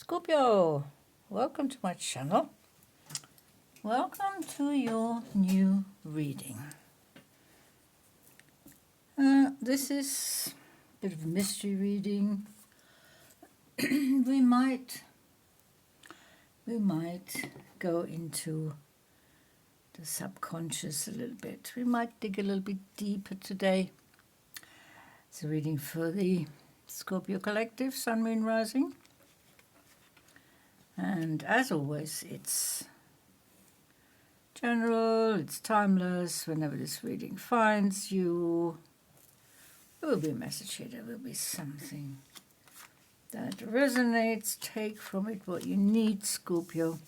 Scorpio, welcome to my channel. Welcome to your new reading. This is a bit of a mystery reading. we might go into the subconscious a little bit. We might dig a little bit deeper today. It's a reading for the Scorpio Collective, Sun, Moon, Rising. And as always, it's general, it's timeless. Whenever this reading finds you, there will be a message here, there will be something that resonates. Take from it what you need, Scorpio,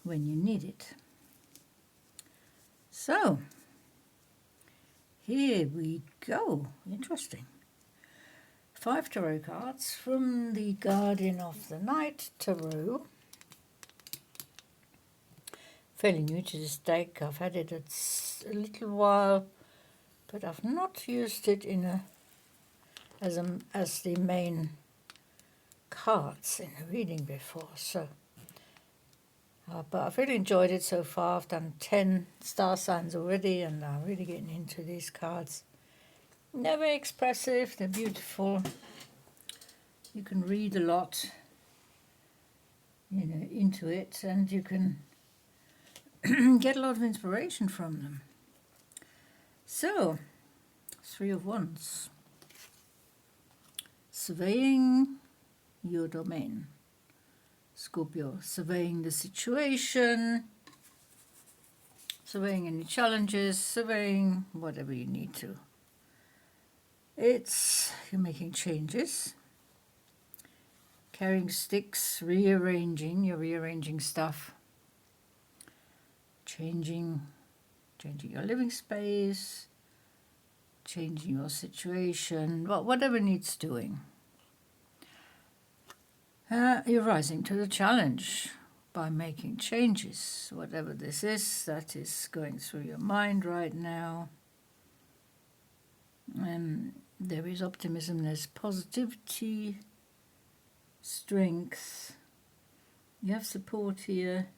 when you need it. So, here we go. Interesting. 5 tarot cards from the Guardian of the Night Tarot. Fairly new to this deck. I've had it a little while, but I've not used it as the main cards in a reading before. So, but I've really enjoyed it so far. I've done 10 star signs already, and I'm really getting into these cards. They're very expressive, they're beautiful. You can read a lot, into it, and you can get a lot of inspiration from them. So, 3 of Wands. Surveying your domain. Scorpio, surveying the situation, surveying any challenges, surveying whatever you need to. You're making changes, carrying sticks, you're rearranging stuff, changing your living space, changing your situation, whatever needs doing. You're rising to the challenge by making changes, whatever this is that is going through your mind right now. There is optimism, there's positivity, strength. You have support here.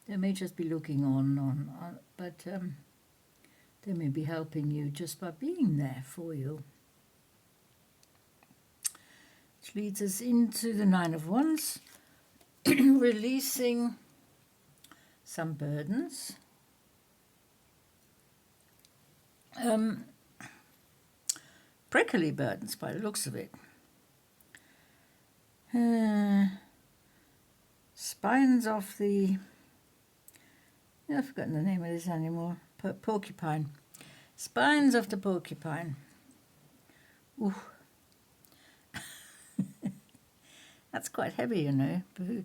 They may just be looking on, but they may be helping you just by being there for you. Which leads us into the 9 of Wands, releasing some burdens. Prickly burdens by the looks of it. Spines of the... I've forgotten the name of this animal. Porcupine. Spines of the porcupine. Ooh. That's quite heavy,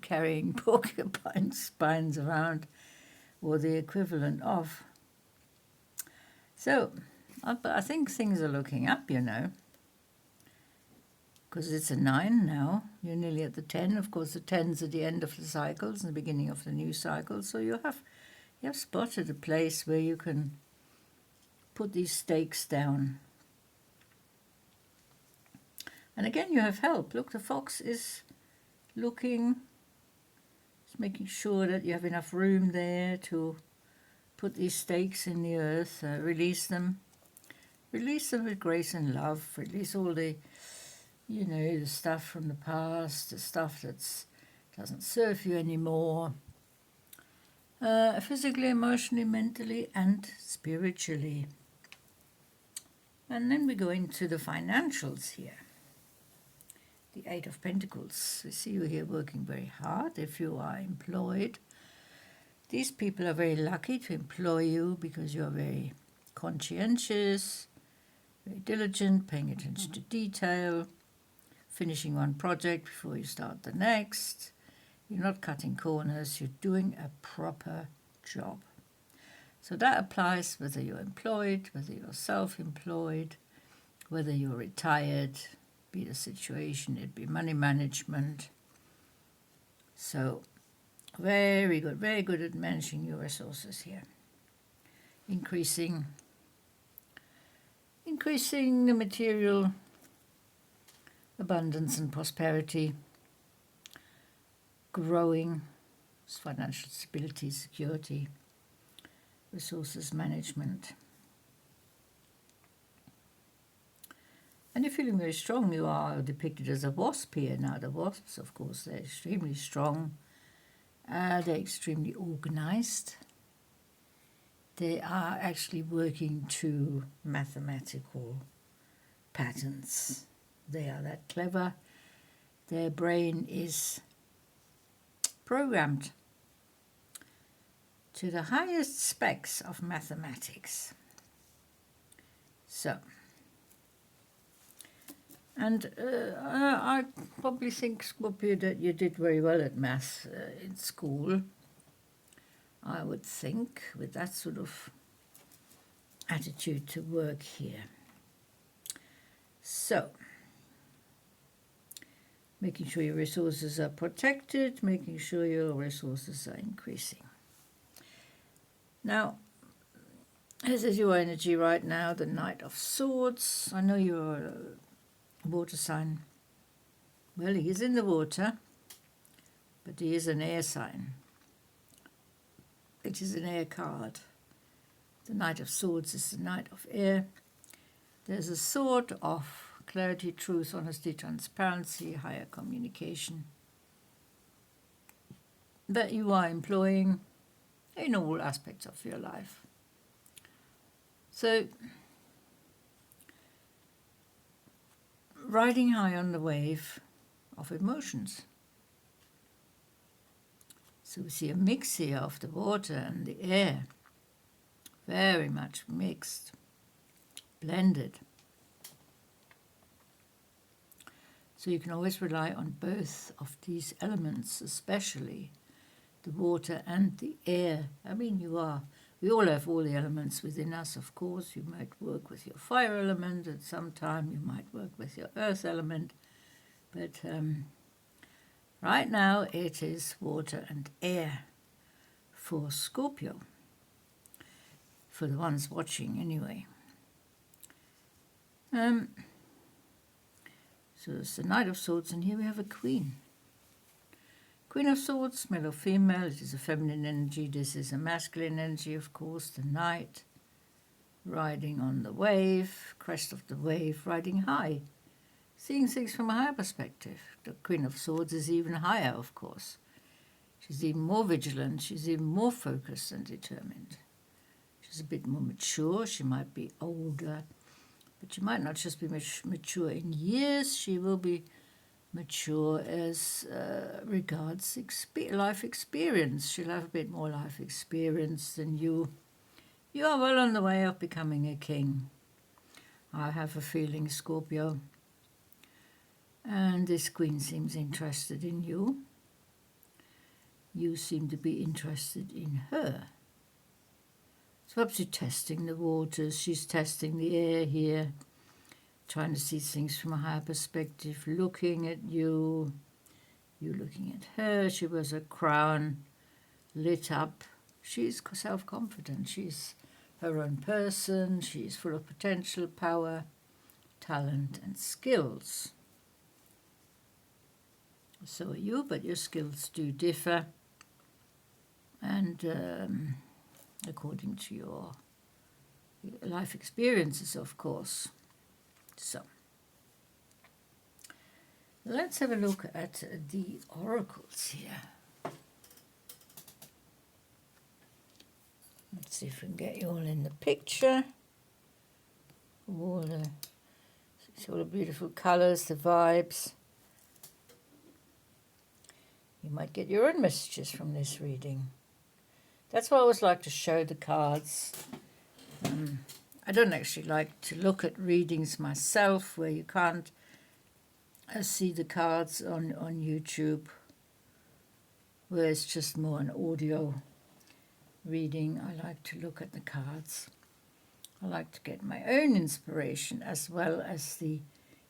carrying porcupine spines around, or the equivalent of. So, I think things are looking up, because it's a 9 now. You're nearly at the 10. Of course, the 10's at the end of the cycles and the beginning of the new cycle. So you have spotted a place where you can put these stakes down. And again, you have help. Look, the fox is looking, it's making sure that you have enough room there to put these stakes in the earth, release them. Release them with grace and love. Release all the, the stuff from the past, the stuff that doesn't serve you anymore. Physically, emotionally, mentally, and spiritually. And then we go into the financials here. The 8 of Pentacles. We see you here working very hard if you are employed. These people are very lucky to employ you because you are very conscientious, very diligent, paying attention to detail, finishing one project before you start the next. You're not cutting corners, you're doing a proper job. So that applies whether you're employed, whether you're self-employed, whether you're retired, be the situation, it'd be money management. So very good at managing your resources here. Increasing the material abundance and prosperity. growing, financial stability, security, resources management. And you're feeling very strong. You are depicted as a wasp here. Now the wasps, of course, they're extremely strong. They're extremely organized. They are actually working to mathematical patterns. They are that clever. Their brain is programmed to the highest specs of mathematics. So, and I probably think, Scorpio, that you did very well at maths in school. I would think, with that sort of attitude to work here. So, making sure your resources are protected, making sure your resources are increasing. Now, this is your energy right now, the Knight of Swords. I know you're a water sign. Well, he is in the water, but he is an air sign. It is an air card. The Knight of Swords is the Knight of Air. There's a sword of clarity, truth, honesty, transparency, higher communication that you are employing in all aspects of your life. So, riding high on the wave of emotions. So we see a mix here of the water and the air, very much mixed, blended. So you can always rely on both of these elements, especially the water and the air. I mean, we all have all the elements within us, of course. You might work with your fire element at some time, you might work with your earth element, but right now it is water and air for Scorpio, for the ones watching anyway. So it's the Knight of Swords, and here we have a Queen. Queen of Swords, male or female, it is a feminine energy, this is a masculine energy, of course, the Knight, riding on the wave, crest of the wave, riding high, seeing things from a higher perspective. The Queen of Swords is even higher, of course. She's even more vigilant, she's even more focused and determined. She's a bit more mature, she might be older, but she might not just be mature in years, she will be mature as regards life experience. She'll have a bit more life experience than you. You are well on the way of becoming a king. I have a feeling, Scorpio. And this Queen seems interested in you. You seem to be interested in her. So perhaps you're testing the waters, she's testing the air here, trying to see things from a higher perspective, looking at you, you looking at her. She wears a crown lit up. She's self-confident. She's her own person. She's full of potential, power, talent, and skills. So are you, but your skills do differ. And according to your life experiences, of course. So, let's have a look at the oracles here. Let's see if we can get you all in the picture. All the beautiful colours, the vibes. You might get your own messages from this reading. That's why I always like to show the cards. I don't actually like to look at readings myself where you can't see the cards on YouTube, where it's just more an audio reading. I like to look at the cards. I like to get my own inspiration as well as the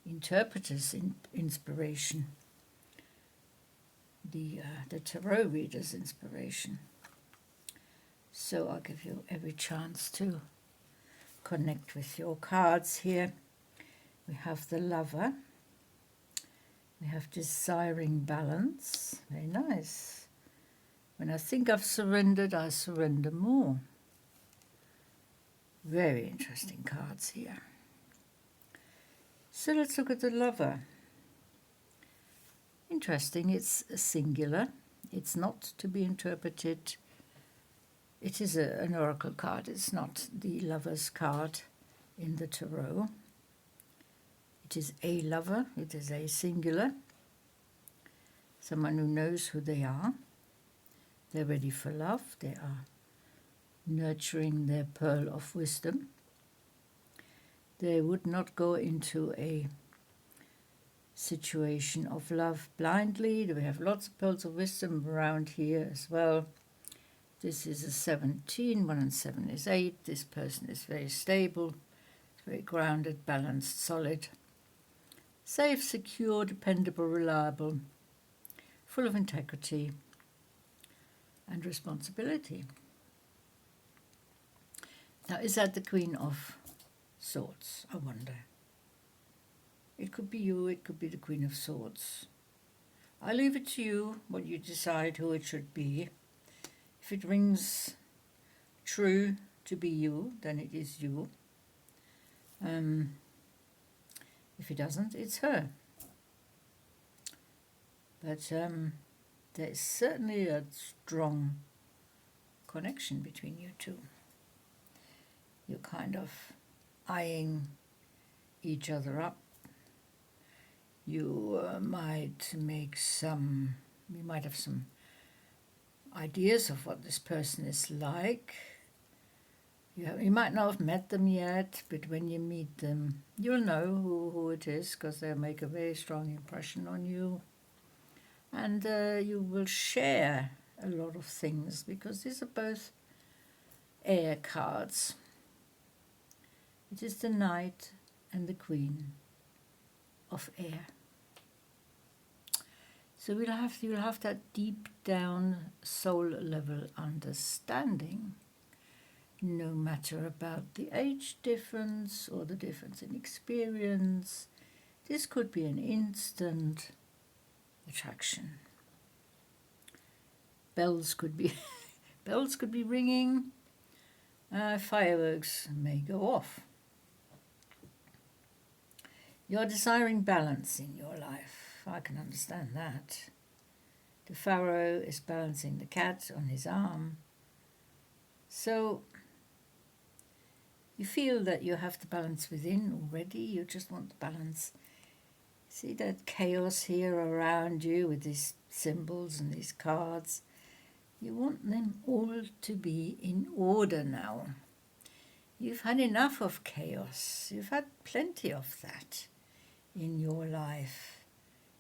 interpreter's inspiration, the tarot reader's inspiration. So I'll give you every chance to connect with your cards here. We have the Lover, We have desiring balance. Very nice. When I think I've surrendered, I surrender more. Very interesting cards here. So let's look at the Lover. Interesting, it's a singular. It's not to be interpreted. It is an oracle card. It's not the Lover's card in the tarot. It is a lover. It is a singular. Someone who knows who they are. They're ready for love. They are nurturing their pearl of wisdom. They would not go into a situation of love blindly. We have lots of pearls of wisdom around here as well. This is a 17. 1 and 7 is 8. This person is very stable, very grounded, balanced, solid, safe, secure, dependable, reliable, full of integrity and responsibility. Now, is that the Queen of Swords? I wonder. It could be you, it could be the Queen of Swords. I leave it to you, what you decide who it should be. If it rings true to be you, then it is you. If it doesn't, it's her. But there is certainly a strong connection between you two. You're kind of eyeing each other up. You might have some ideas of what this person is like. You might not have met them yet, but when you meet them, you'll know who it is, because they'll make a very strong impression on you. And you will share a lot of things, because these are both air cards. It is the Knight and the Queen of Air. So you'll have that deep down soul level understanding, no matter about the age difference or the difference in experience. This could be an instant attraction. Bells could be ringing. Fireworks may go off. You're desiring balance in your life. I can understand that. The Pharaoh is balancing the cat on his arm. So you feel that you have the balance within already. You just want the balance. See that chaos here around you with these symbols and these cards? You want them all to be in order now. You've had enough of chaos. You've had plenty of that in your life.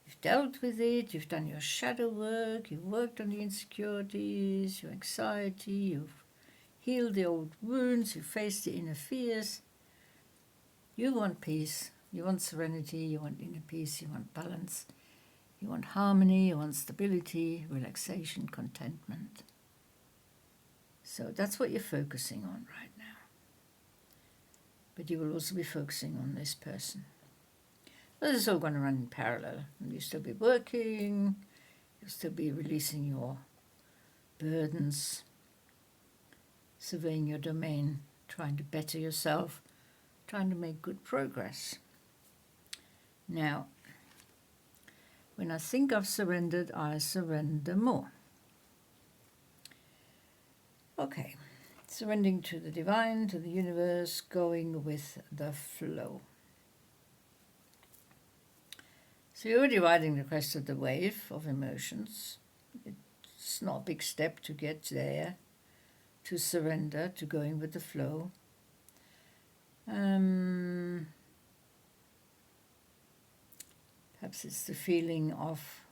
You've dealt with it, you've done your shadow work, you've worked on the insecurities, your anxiety, you've healed the old wounds, you've faced the inner fears. You want peace, you want serenity, you want inner peace, you want balance, you want harmony, you want stability, relaxation, contentment. So that's what you're focusing on right now. But you will also be focusing on this person. This is all going to run in parallel. You'll still be working, you'll still be releasing your burdens, surveying your domain, trying to better yourself, trying to make good progress. Now, when I think I've surrendered, I surrender more. Okay, surrendering to the divine, to the universe, going with the flow. So you're already riding the crest of the wave of emotions. It's not a big step to get there, to surrender, to going with the flow. Perhaps it's the feeling of,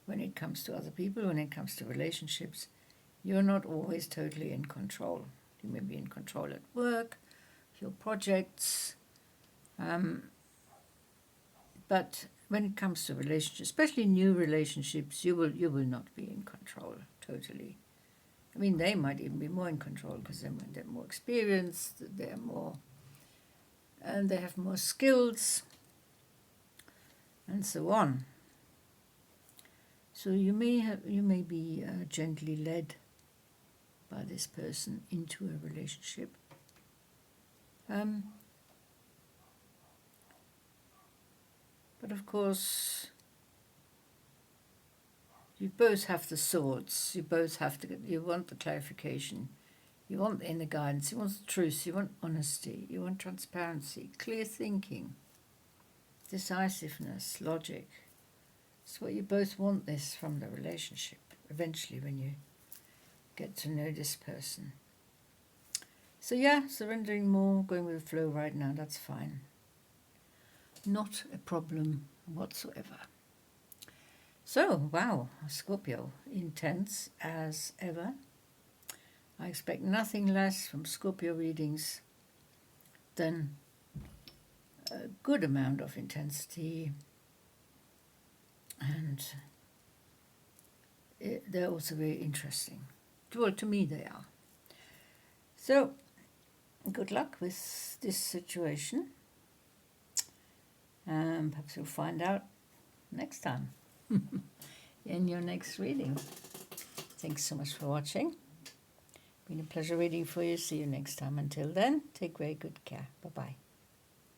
when it comes to other people, when it comes to relationships, you're not always totally in control. You may be in control at work, your projects, but when it comes to relationships, especially new relationships, you will not be in control totally. I mean, they might even be more in control because they're more experienced, and they have more skills. and so on. So you may be gently led by this person into a relationship. But of course, you both have the swords. You both have to. You want the clarification. You want the inner guidance. You want the truth. You want honesty. You want transparency, clear thinking, decisiveness, logic. It's what you both want this from the relationship. Eventually, when you get to know this person. So yeah, surrendering more, going with the flow right now. That's fine. Not a problem whatsoever. So, wow, Scorpio, intense as ever. I expect nothing less from Scorpio readings than a good amount of intensity, and they're also very interesting. Well, to me they are. So, good luck with this situation. Perhaps you'll find out next time in your next reading. Thanks so much for watching. Been a pleasure reading for you. See you next time. Until then, take very good care. Bye-bye.